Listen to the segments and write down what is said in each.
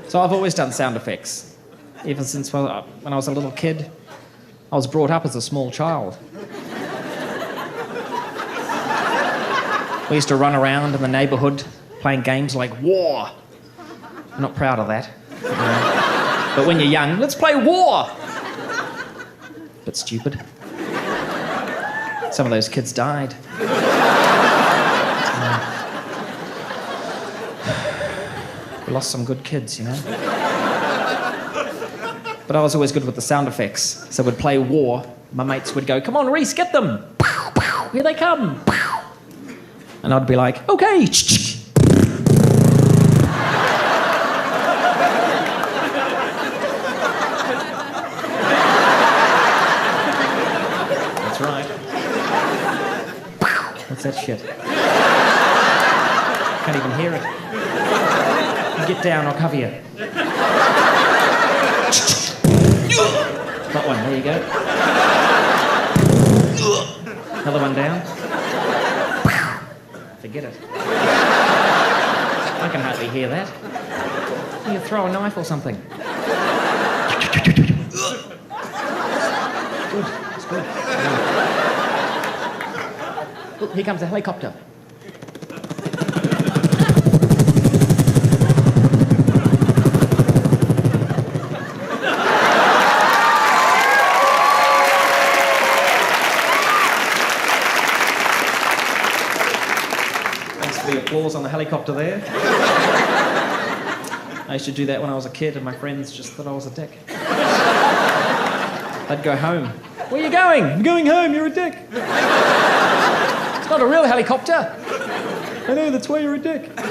So I've always done sound effects. Even since when I was a little kid, I was brought up as a small child. We used to run around in the neighbourhood playing games like War. I'm not proud of that. But when you're young, let's play War! Bit stupid. Some of those kids died. We lost some good kids, you know. But I was always good with the sound effects. So we'd play War. My mates would go, "Come on, Rhys, get them! Pow, pow, here they come! Pow." And I'd be like, "Okay!" That's right. What's that shit? Can't even hear it. You get down, I'll cover you. That one, there you go. Another one down. Forget it. I can hardly hear that. You throw a knife or something. Good, it's good. Look, here comes a helicopter. The applause on the helicopter there. I used to do that when I was a kid and my friends just thought I was a dick. I'd go home. "Where are you going?" "I'm going home, you're a dick." "It's not a real helicopter." "I know, that's why you're a dick." "I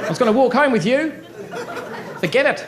was going to walk home with you." "Forget it.